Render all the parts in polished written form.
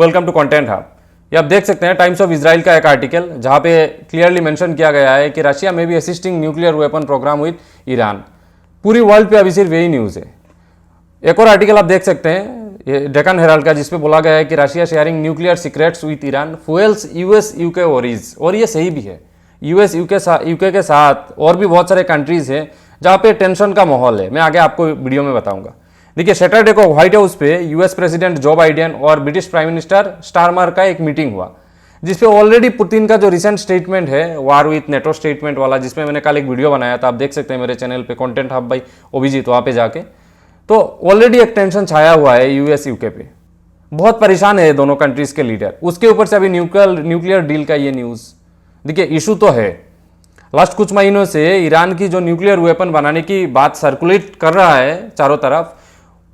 Welcome to content hub. ये आप देख सकते हैं टाइम्स ऑफ इजराइल का एक आर्टिकल जहां पे क्लियरली मेंशन किया गया है कि रशिया में भी assisting nuclear weapon program with Iran. पूरी वर्ल्ड पे अभी सिर्फ यही न्यूज़ है। एक और आर्टिकल आप देख सकते हैं ये डेक्कन हेराल्ड का, जिसपे बोला गया है कि Russia sharing nuclear secrets with Iran fuels US UK worries. और ये सही भी है। यूएस यूके के साथ और भी बहुत सारे कंट्रीज हैं जहाँ पे टेंशन का माहौल है। मैं आगे आपको वीडियो में बताऊंगा। देखिए, सैटरडे को व्हाइट हाउस पे यूएस प्रेसिडेंट जो बाइडेन और ब्रिटिश प्राइम मिनिस्टर स्टारमर का एक मीटिंग हुआ, जिसपे ऑलरेडी पुतिन का जो रिसेंट स्टेटमेंट है वार विथ नेटो स्टेटमेंट वाला, जिसमें मैंने कल एक वीडियो बनाया था, आप देख सकते हैं मेरे चैनल पे कंटेंट हब बाई ओबीजी, तो वहाँ पे जाके तो ऑलरेडी एक टेंशन छाया हुआ है यूएस यूके पे। बहुत परेशान है दोनों कंट्रीज के लीडर। उसके ऊपर से अभी न्यूक्लियर डील का ये न्यूज़। देखिए, इशू तो है। लास्ट कुछ महीनों से ईरान की जो न्यूक्लियर वेपन बनाने की बात सर्कुलेट कर रहा है चारों तरफ,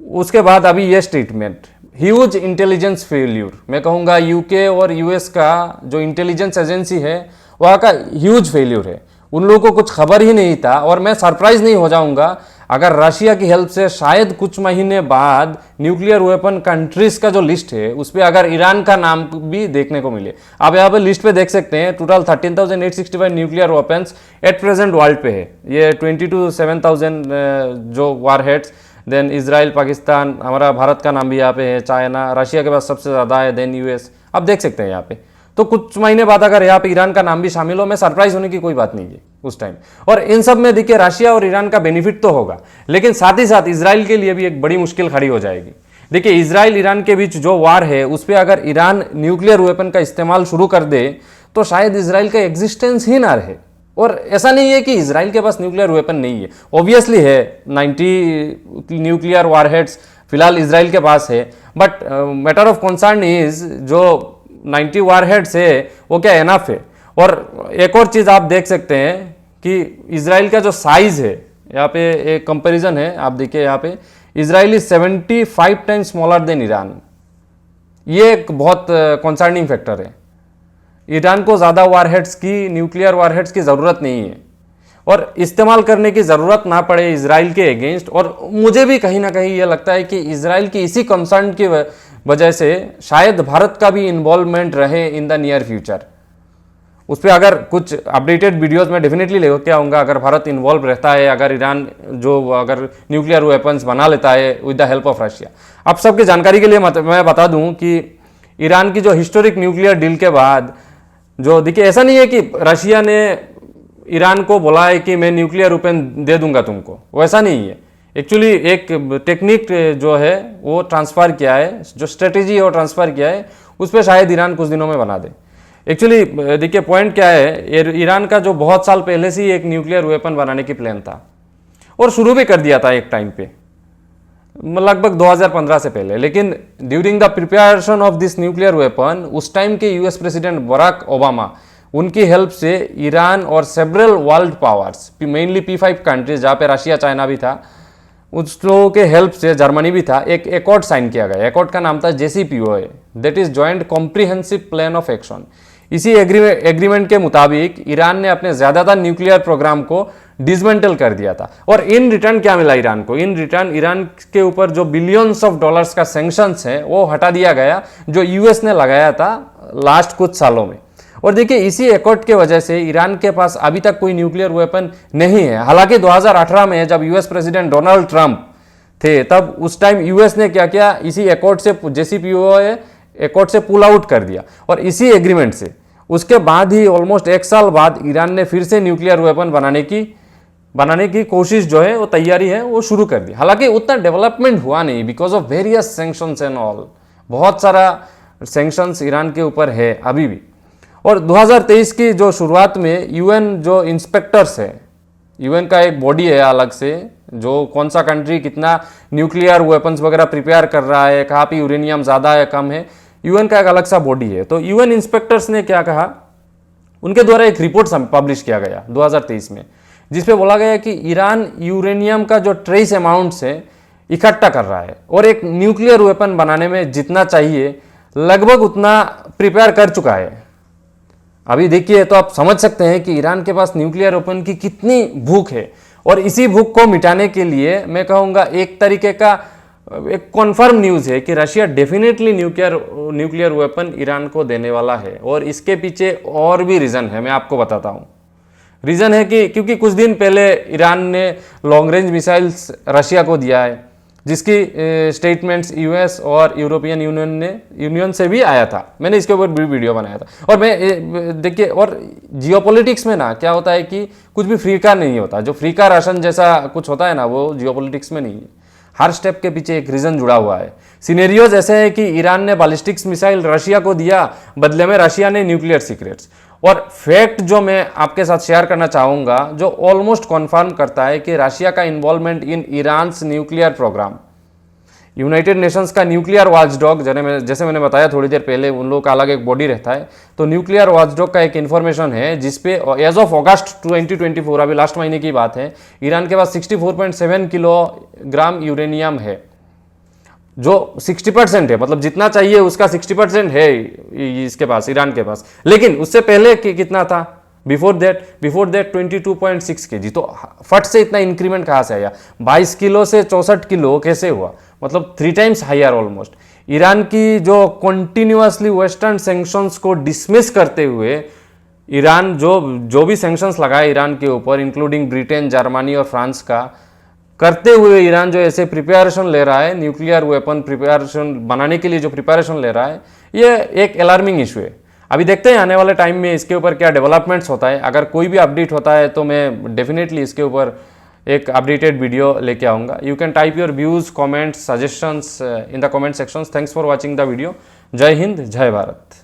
उसके बाद अभी ये स्टेटमेंट, ह्यूज इंटेलिजेंस फेल्यूर। मैं कहूँगा यूके और यूएस का जो इंटेलिजेंस एजेंसी है वहाँ का ह्यूज फेल्यूर है। उन लोगों को कुछ खबर ही नहीं था। और मैं सरप्राइज नहीं हो जाऊंगा अगर रशिया की हेल्प से शायद कुछ महीने बाद न्यूक्लियर वेपन कंट्रीज का जो लिस्ट है उस पर अगर ईरान का नाम भी देखने को मिले। आप यहाँ पे लिस्ट पे देख सकते हैं, total 13,865 nuclear weapons at present world पे है। ये 20 to 7,000 जो वारहेड्स, देन इजराइल, पाकिस्तान, हमारा भारत का नाम भी यहाँ पे है, चाइना, रशिया के पास सबसे ज़्यादा है, देन यूएस। आप देख सकते हैं यहाँ पे। तो कुछ महीने बाद अगर यहाँ पे ईरान का नाम भी शामिल हो, मैं सरप्राइज होने की कोई बात नहीं है उस टाइम। और इन सब में देखिए रशिया और ईरान का बेनिफिट तो होगा, लेकिन साथ ही साथ इजराइल के लिए भी एक बड़ी मुश्किल खड़ी हो जाएगी। देखिए, इजराइल ईरान के बीच जो वार है उस पर अगर ईरान न्यूक्लियर वेपन का इस्तेमाल शुरू कर दे तो शायद इजराइल का एग्जिस्टेंस ही ना रहे। और ऐसा नहीं है कि इजराइल के पास न्यूक्लियर वेपन नहीं है, ऑब्वियसली है। 90 न्यूक्लियर वारहेड्स फिलहाल इजराइल के पास है, but matter of concern is जो 90 वारहेड्स है वो क्या एनफ है। और एक और चीज़ आप देख सकते हैं कि इजराइल का जो साइज है, यहाँ पे एक कंपैरिजन है, आप देखिए यहाँ पे Israel is 75 times smaller than Iran. ये एक बहुत कंसर्निंग फैक्टर है। ईरान को ज़्यादा वारहेड्स की, न्यूक्लियर वारहेड्स की ज़रूरत नहीं है और इस्तेमाल करने की ज़रूरत ना पड़े इजराइल के अगेंस्ट। और मुझे भी कहीं ना कहीं ये लगता है कि इजराइल की इसी कंसर्न की वजह से शायद भारत का भी इन्वॉल्वमेंट रहे इन द नियर फ्यूचर। उस पर अगर कुछ अपडेटेड वीडियोस में डेफिनेटली लेके आऊँगा अगर भारत इन्वॉल्व रहता है, अगर ईरान अगर न्यूक्लियर वेपन्स बना लेता है with the help of Russia. आप सबकी जानकारी के लिए मैं बता दूं कि ईरान की जो हिस्टोरिक न्यूक्लियर डील के बाद जो देखिए, ऐसा नहीं है कि रशिया ने ईरान को बोला है कि मैं न्यूक्लियर वेपन दे दूंगा तुमको, वैसा नहीं है। एक्चुअली एक टेक्निक जो है वो ट्रांसफ़र किया है, जो स्ट्रेटेजी है वो ट्रांसफ़र किया है, उस पर शायद ईरान कुछ दिनों में बना दे। एक्चुअली देखिए पॉइंट क्या है, ईरान का जो बहुत साल पहले से ही एक न्यूक्लियर वेपन बनाने की प्लान था और शुरू भी कर दिया था एक टाइम पे, लगभग 2015 से पहले। लेकिन during the preparation of this nuclear weapon उस टाइम के यूएस प्रेसिडेंट बराक ओबामा, उनकी हेल्प से ईरान और several world powers, mainly P5 countries जहाँ पे रशिया, चाइना भी था, उस लोगों के हेल्प से, जर्मनी भी था, एक एकॉर्ड साइन किया गया। एकॉर्ड का नाम था JCPOA, that is joint comprehensive plan of action. इसी एग्रीमेंट के मुताबिक ईरान ने अपने ज़्यादातर न्यूक्लियर प्रोग्राम को डिसमेंटल कर दिया था। और इन रिटर्न क्या मिला ईरान को? इन रिटर्न ईरान के ऊपर जो बिलियंस ऑफ डॉलर्स का सैंक्शंस है वो हटा दिया गया, जो यूएस ने लगाया था लास्ट कुछ सालों में। और देखिए, इसी एकॉर्ड के वजह से ईरान के पास अभी तक कोई न्यूक्लियर वेपन नहीं है। हालांकि 2018 में जब यूएस प्रेसिडेंट डोनाल्ड ट्रंप थे, तब उस टाइम यूएस ने क्या किया, इसी एकॉर्ड से, JCPOA एकॉर्ड से पुल आउट कर दिया। और इसी एग्रीमेंट से उसके बाद ही ऑलमोस्ट एक साल बाद ईरान ने फिर से न्यूक्लियर वेपन बनाने की कोशिश जो है वो तैयारी है वो शुरू कर दी। हालांकि उतना डेवलपमेंट हुआ नहीं because of various sanctions and all. बहुत सारा सैंक्शंस ईरान के ऊपर है अभी भी। और 2023 की जो शुरुआत में यूएन जो इंस्पेक्टर्स है, यूएन का एक बॉडी है अलग से, जो कौन सा कंट्री कितना न्यूक्लियर वेपन्स वगैरह प्रिपेयर कर रहा है, कहाँ पे यूरेनियम ज़्यादा है कम है, यूएन का एक अलग सा बॉडी है। तो यूएन इंस्पेक्टर्स ने क्या कहा, उनके द्वारा एक रिपोर्ट पब्लिश किया गया 2023 में, जिसपे बोला गया कि ईरान यूरेनियम का जो ट्रेस अमाउंट्स है इकट्ठा कर रहा है और एक न्यूक्लियर वेपन बनाने में जितना चाहिए लगभग उतना प्रिपेयर कर चुका है। अभी देखिए तो आप समझ सकते हैं कि ईरान के पास न्यूक्लियर वेपन की कितनी भूख है। और इसी भूख को मिटाने के लिए मैं कहूँगा एक तरीके का एक कॉन्फर्म न्यूज़ है कि Russia definitely nuclear weapon Iran को देने वाला है। और इसके पीछे और भी रीज़न है, मैं आपको बताता हूँ। रीज़न है कि क्योंकि कुछ दिन पहले ईरान ने लॉन्ग रेंज मिसाइल्स रशिया को दिया है, जिसकी स्टेटमेंट्स यूएस और यूरोपियन यूनियन से भी आया था। मैंने इसके ऊपर भी वीडियो बनाया था। और मैं देखिए, और जियोपॉलिटिक्स में ना क्या होता है कि कुछ भी फ्री का नहीं होता। जो फ्री का राशन जैसा कुछ होता है ना, वो जियोपॉलिटिक्स में नहीं है। हर स्टेप के पीछे एक रीजन जुड़ा हुआ है। सिनेरियोज ऐसे है कि ईरान ने बैलिस्टिक्स मिसाइल रशिया को दिया, बदले में रशिया ने न्यूक्लियर सीक्रेट्स। और फैक्ट जो मैं आपके साथ शेयर करना चाहूंगा, जो ऑलमोस्ट कॉन्फर्म करता है कि रशिया का involvement in Iran's nuclear program. United Nations का न्यूक्लियर वॉचडॉग, जैसे मैंने बताया थोड़ी देर पहले, उन लोगों का अलग एक बॉडी रहता है। तो न्यूक्लियर वॉचडॉग का एक इन्फॉर्मेशन है जिसपे एज ऑफ अगस्त 2024, अभी लास्ट महीने की बात है, ईरान के पास 64.7 किलोग्राम यूरेनियम है, जो 60% है। मतलब जितना चाहिए उसका 60% है इसके पास, ईरान के पास। लेकिन उससे पहले कितना था? Before that 22.6 kg। तो फट से इतना इंक्रीमेंट कहाँ से आया? 22 किलो से 64 किलो कैसे हुआ? मतलब 3 टाइम्स हायर ऑलमोस्ट। ईरान की जो कंटिन्यूअसली वेस्टर्न सैंक्शंस को डिसमिस करते हुए ईरान जो भी सैंक्शंस लगाए ईरान के ऊपर, इंक्लूडिंग ब्रिटेन, जर्मनी और फ्रांस का, करते हुए ईरान जो ऐसे प्रिपरेशन ले रहा है, न्यूक्लियर वेपन प्रिपरेशन बनाने के लिए जो प्रिपरेशन ले रहा है, ये एक अलार्मिंग इशू है। अभी देखते हैं आने वाले टाइम में इसके ऊपर क्या डेवलपमेंट्स होता है। अगर कोई भी अपडेट होता है तो मैं डेफिनेटली इसके ऊपर एक अपडेटेड वीडियो लेके आऊँगा। You can type your views, comments, suggestions in the comment sections. Thanks for watching the video. जय हिंद, जय भारत।